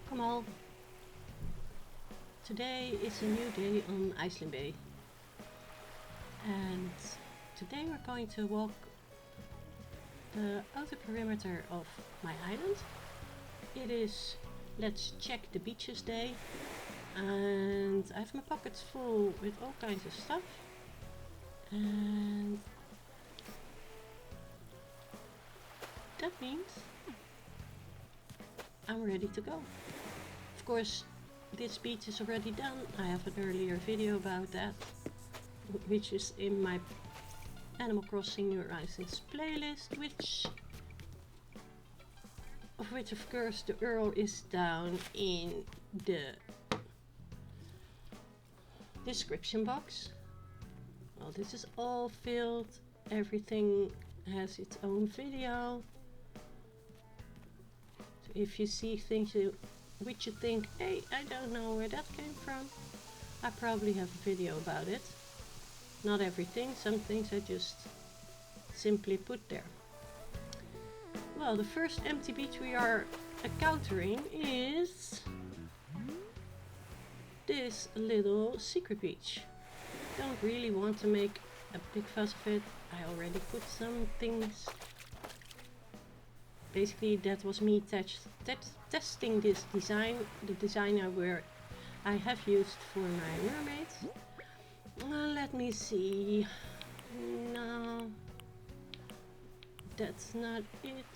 Welcome all. Today is a new day on Eislyn Bay, and today we're going to walk the outer perimeter of my island. It is Let's Check the Beaches Day, and I have my pockets full with all kinds of stuff, and that means I'm ready to go. Of course, this beach is already done. I have an earlier video about that, which is in my Animal Crossing New Horizons playlist, which of course the URL is down in the description box. Well, this is all filled. Everything has its own video. So if you see things which you think, hey, I don't know where that came from, I probably have a video about it. Not everything, some things I just simply put there. Well, the first empty beach we are encountering is this little secret beach. Don't really want to make a big fuss of it. I already put some things. Basically, that was me testing this design, the design I have used for my mermaids. Let me see. No, that's not it.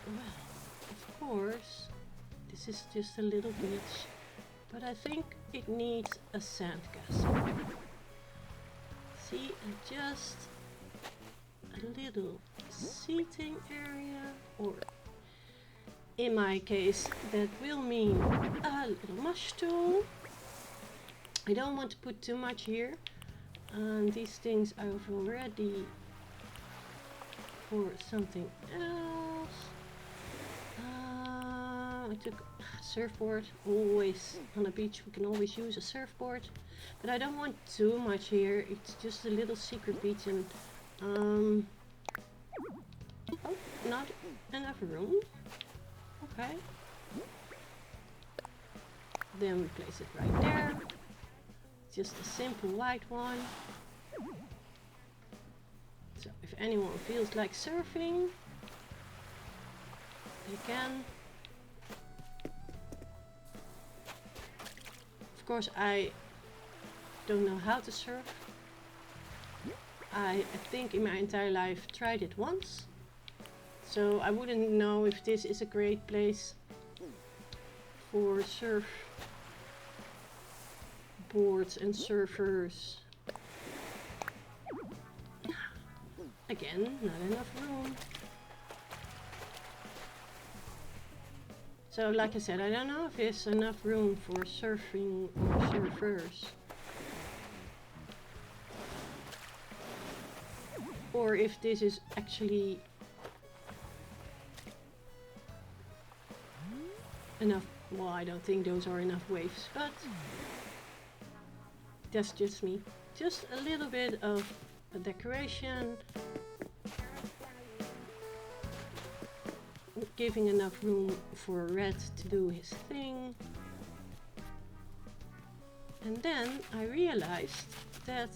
Well, of course, this is just a little beach, but I think it needs a sandcastle. See, and just a little seating area, or in my case that will mean a little mush tool. I don't want to put too much here, and these things I've already for something else. I took a surfboard. Always on a beach we can always use a surfboard, but I don't want too much here. It's just a little secret beach, and oh, not enough room. Okay, then we place it right there. Just a simple white one. So if anyone feels like surfing, they can. Of course, I don't know how to surf. I think in my entire life tried it once, so I wouldn't know if this is a great place for surf boards and surfers. Again, not enough room. So like I said, I don't know if there's enough room for surfing or surfers, or if this is actually enough. Well, I don't think those are enough waves, but that's just me. Just a little bit of a decoration, giving enough room for Red to do his thing. And then I realized that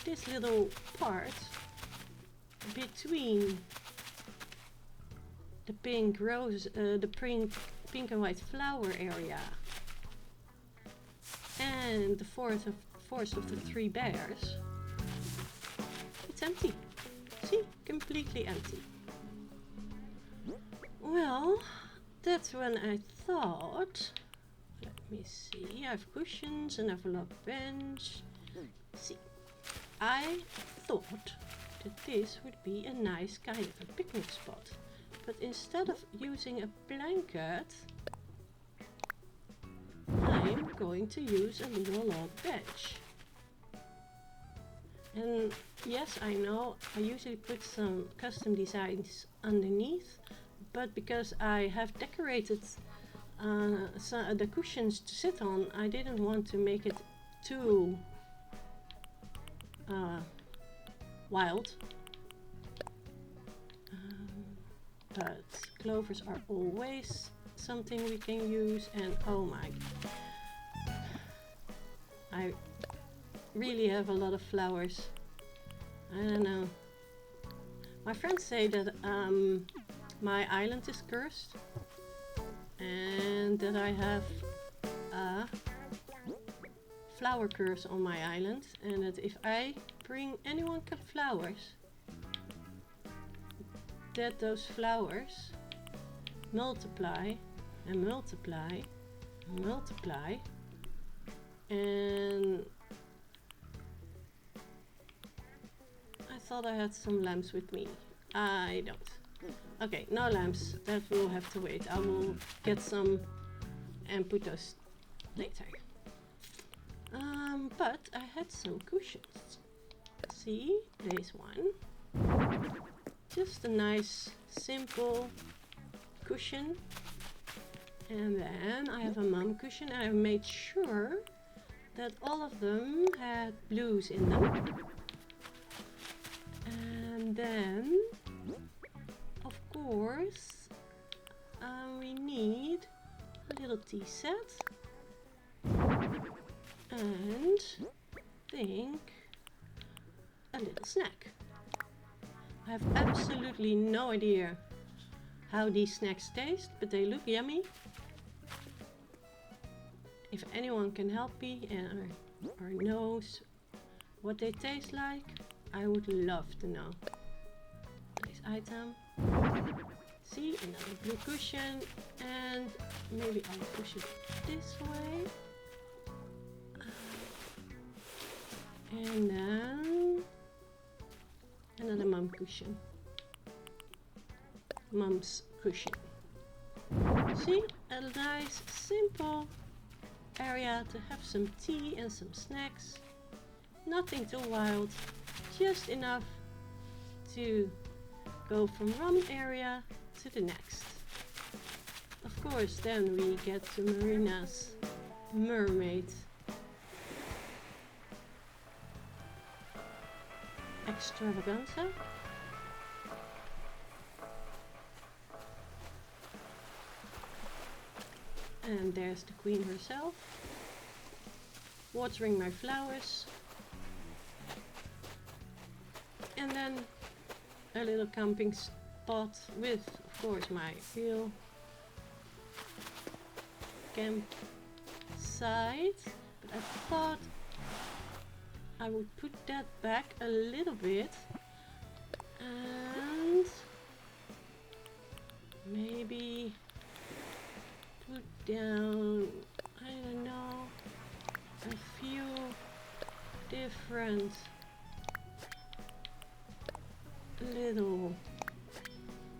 this little part between the pink rose, the pink and white flower area and the forest of the three bears, it's empty. See, completely empty. Well, that's when I thought, let me see, I have cushions and I have a log bench. See, I thought that this would be a nice kind of a picnic spot, but instead of using a blanket, I'm going to use a little log bench. And yes, I know I usually put some custom designs underneath, but because I have decorated the cushions to sit on, I didn't want to make it too wild. But clovers are always something we can use, and oh my, I really have a lot of flowers. I don't know. My friends say that my island is cursed and that I have a flower curse on my island, and that if I bring anyone flowers, that those flowers multiply and multiply and multiply, and I thought I had some lamps with me. I don't. Okay, no lamps. That will have to wait. I will get some and put those later. But I had some cushions. See, there's one. Just a nice, simple cushion. And then I have a mum cushion, and I made sure that all of them had blues in them. And then, of course, we need a little tea set. And think a little snack. I have absolutely no idea how these snacks taste, but they look yummy. If anyone can help me or knows what they taste like, I would love to know. Nice item. See, another blue cushion, and maybe I'll push it this way. And then another mum cushion. Mum's cushion. See, a nice simple area to have some tea and some snacks. Nothing too wild, just enough to go from one area to the next. Of course, then we get to Marina's mermaid extravaganza. And there's the queen herself, watering my flowers. And then a little camping spot with, of course, my real campsite. But I thought I would put that back a little bit and maybe put down, I don't know, a few different little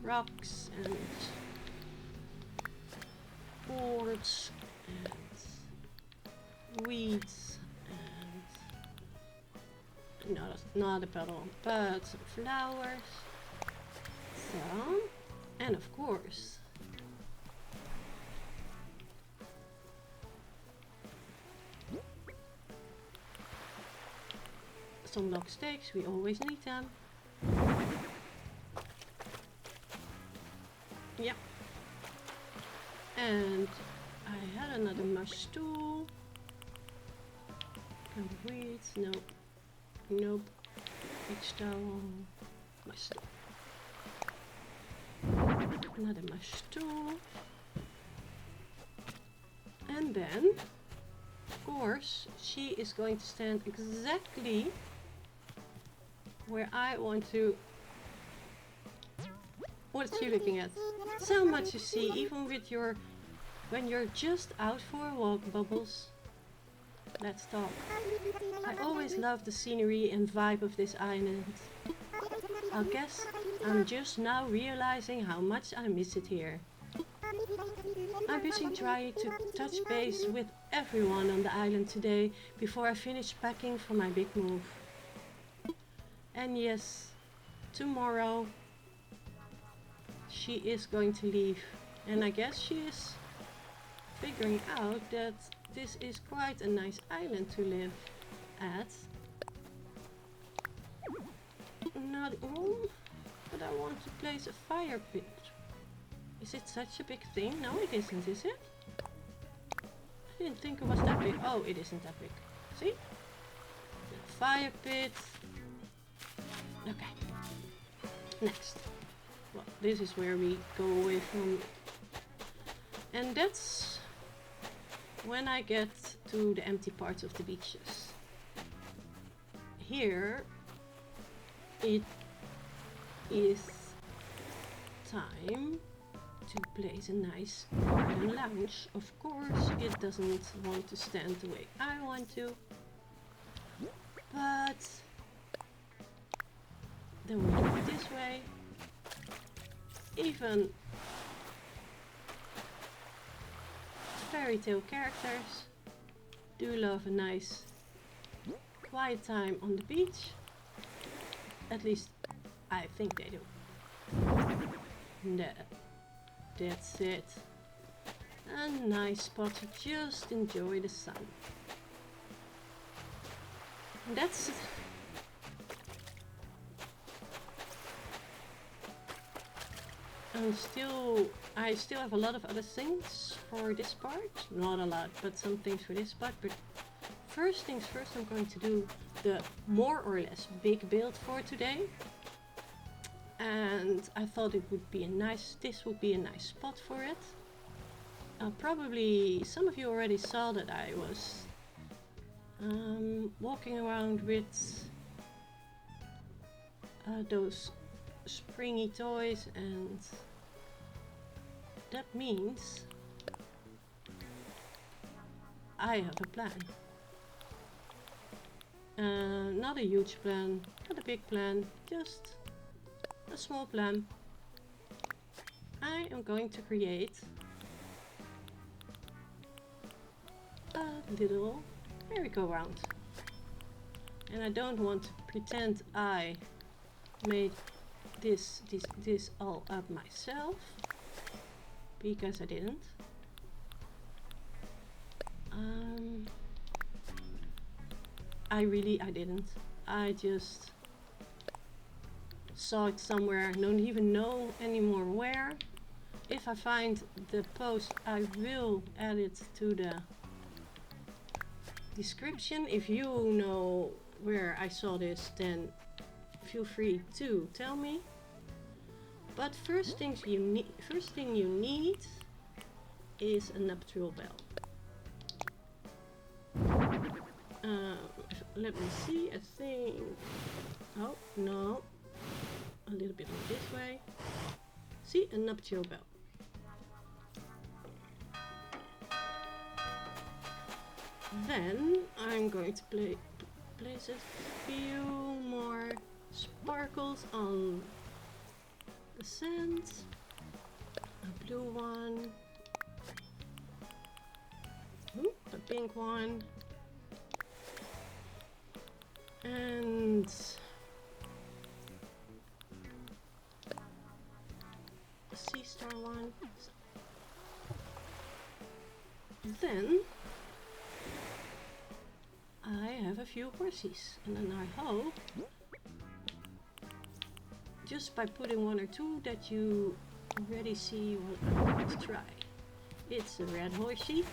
rocks and boards and weeds and not a puddle, but some flowers. So, and of course some log stakes, we always need them. Yeah. And I had another mush stool. Kind of weeds, nope. Nope. Beach towel. Mush stool. Another mush stool. And then, of course, she is going to stand exactly where I want to. What is she looking at? So much to see, even with when you're just out for a walk, Bubbles. Let's talk. I always love the scenery and vibe of this island. I guess I'm just now realizing how much I miss it here. I'm busy trying to touch base with everyone on the island today before I finish packing for my big move. And yes, tomorrow she is going to leave, and I guess she is figuring out that this is quite a nice island to live at. Not all, but I want to place a fire pit Is it such a big thing? No, it isn't, is it? I didn't think it was that big. Oh, it isn't that big. See? The fire pit. Okay. Next. Well, this is where we go away from. And that's when I get to the empty parts of the beaches. Here it is time to place a nice garden lounge. Of course, it doesn't want to stand the way I want to, but then we do it this way. Even fairy tale characters do love a nice quiet time on the beach. At least I think they do. That's it. A nice spot to just enjoy the sun. That's I still have a lot of other things for this part. Not a lot, but some things for this part. But first things first, I'm going to do the more or less big build for today. And I thought this would be a nice spot for it. Probably some of you already saw that I was walking around with those springy toys, and that means I have a plan. Not a huge plan, not a big plan, just a small plan. I am going to create a little merry-go-round. And I don't want to pretend I made this all up myself, because I didn't. I didn't. I just saw it somewhere, don't even know anymore where. If I find the post, I will add it to the description. If you know where I saw this, then feel free to tell me. But first thing you need is a nuptial bell. Let me see, I think, oh no, a little bit more this way. See, a nuptial bell. Then I'm going to place a few more sparkles on the sand. A blue one. Ooh, a pink one. And a sea star one. Then I have a few horses, and then I hope just by putting one or two that you already see what I'm going to try. It's a red horsey.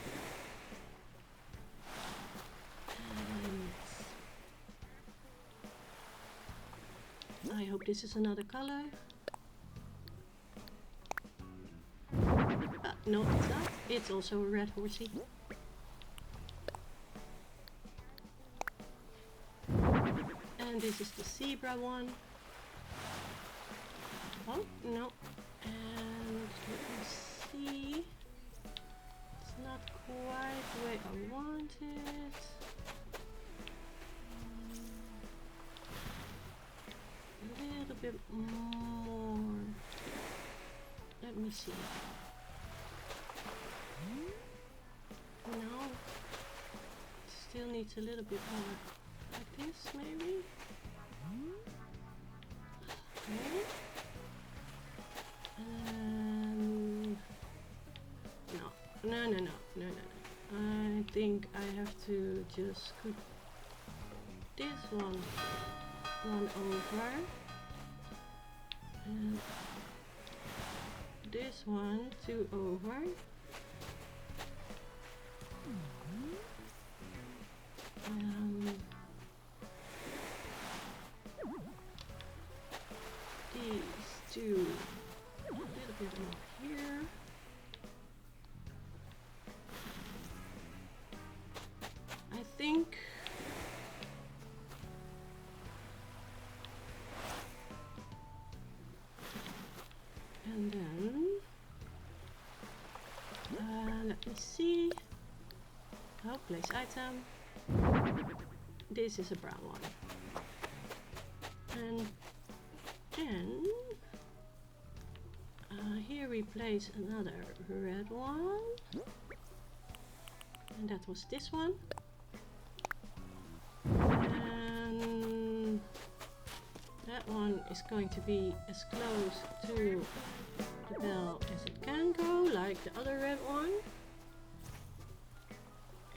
And I hope this is another color. No, it's not. It's also a red horsey. And this is the zebra one. Oh, no. And let me see. It's not quite the way I want it. A little bit more. Let me see. No. Still needs a little bit more. Like this, maybe? Okay. No. I think I have to just scoot this one over. And this one to over. These two a little bit more here. I think and then let me see. Oh, place item. This is a brown one. And then here we place another red one. And that was this one. And that one is going to be as close to the bell as it can go, like the other red one.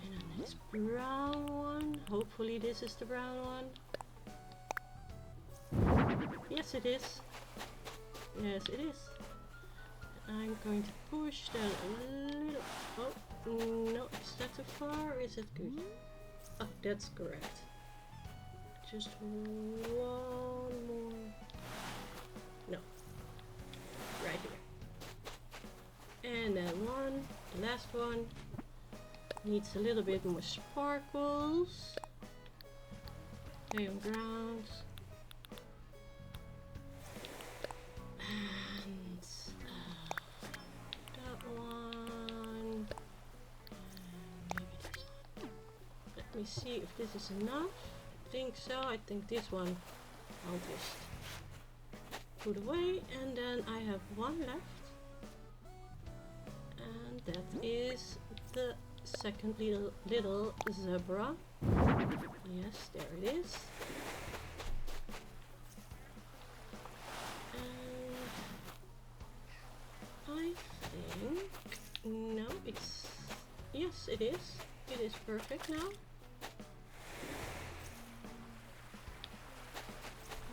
And then this brown one. Hopefully this is the brown one. Yes, it is. Yes, it is. I'm going to push that a little. Oh, no, is that too far? Or is it good? Oh, that's correct. Just one more. No. Right here. And then one. The last one. Needs a little bit more sparkles. Stay on ground. And that one. And maybe this one. Let me see if this is enough. I think so. I think this one I'll just put away. And then I have one left. And that is the second little zebra. Yes, there it is. And I think no, it's yes, it is. It is perfect now.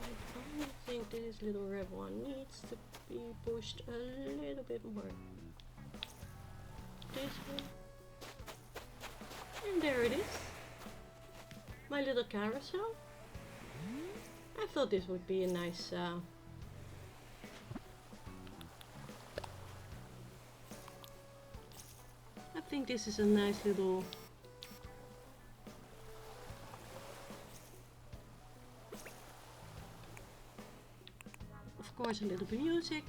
I only think this little red one needs to be pushed a little bit more. This one. And there it is. My little carousel. I thought this would be a nice I think this is a nice little of course a little bit music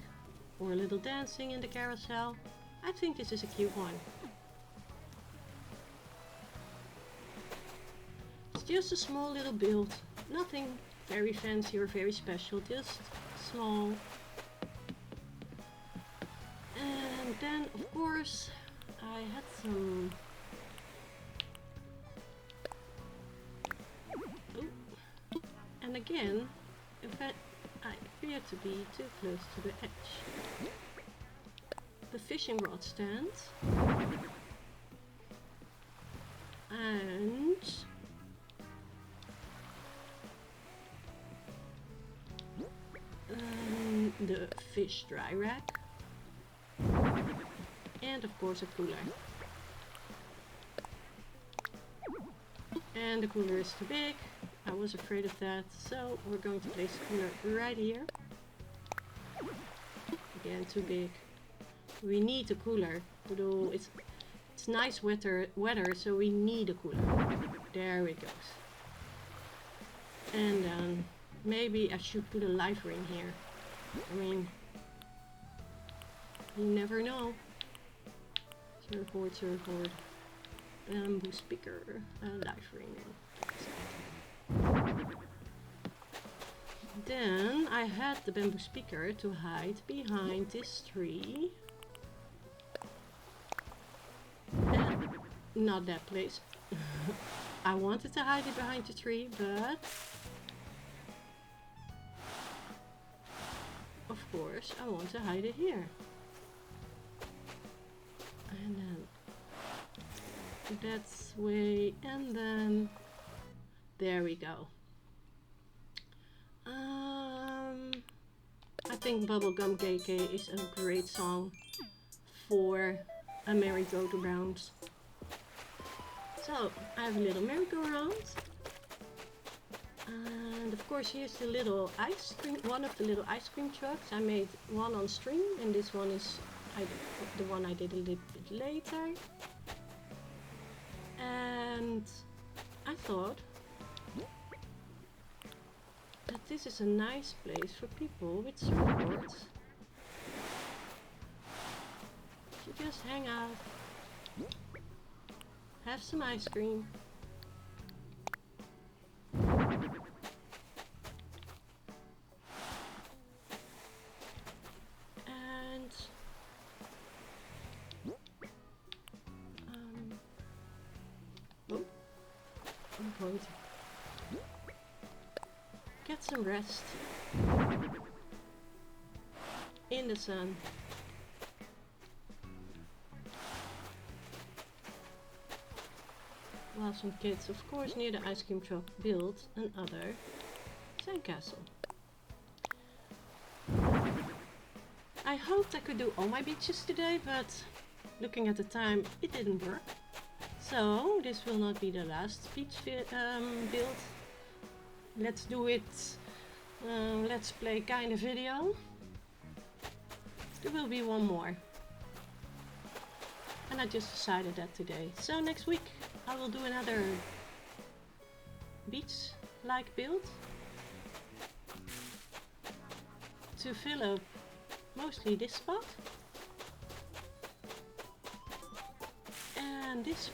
or a little dancing in the carousel. I think this is a cute one. Just a small little build, nothing very fancy or very special, just small. And then of course I had some and again if I appear to be too close to the edge. The fishing rod stand and the fish dry rack, and of course a cooler. And the cooler is too big. I was afraid of that, so we're going to place the cooler right here. Again, too big. We need a cooler. Although it's nice weather, so we need a cooler. There it goes. And then maybe I should put a live ring here. I mean, you never know. Surfboard, bamboo speaker, live ring. Then I had the bamboo speaker to hide behind this tree. And not that place. I wanted to hide it behind the tree, but of course I want to hide it here. And then that's way, and then there we go. I think Bubblegum KK is a great song for a merry-go-round. So I have a little merry-go-round. And of course here's the little ice cream, one of the little ice cream trucks. I made one on stream and this one is the one I did a little bit later. And I thought that this is a nice place for people with surfboards to just hang out, have some ice cream. Going to get some rest in the sun. While some kids, of course, near the ice cream truck build another sandcastle. I hoped I could do all my beaches today, but looking at the time, it didn't work. So this will not be the last beach build. Let's do it. Let's play kind of video. There will be one more. And I just decided that today. So next week I will do another beach-like build to fill up mostly this spot and this.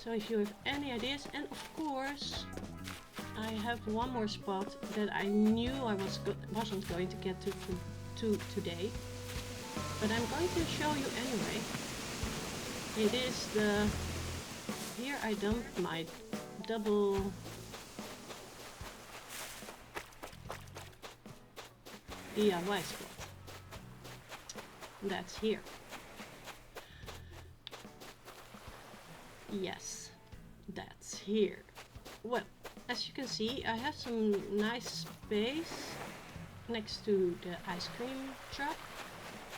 So if you have any ideas, and of course I have one more spot that I knew I wasn't going to get to today, but I'm going to show you anyway. It is here I dumped my double DIY spot. That's here. Yes, that's here. Well, as you can see, I have some nice space next to the ice cream truck.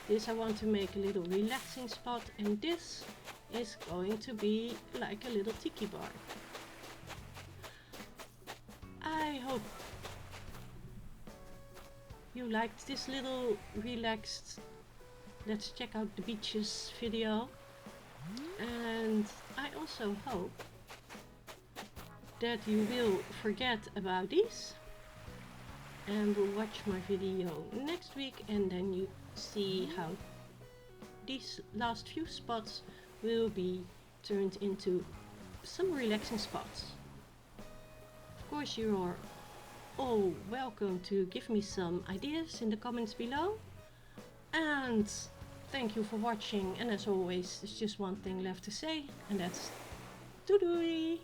This I want to make a little relaxing spot, and this is going to be like a little tiki bar. I hope you liked this little relaxed let's check out the beaches video. And I also hope that you will forget about these and will watch my video next week, and then you see how these last few spots will be turned into some relaxing spots. Of course, you are all welcome to give me some ideas in the comments below, and thank you for watching. And as always, there's just one thing left to say, and that's doodooey!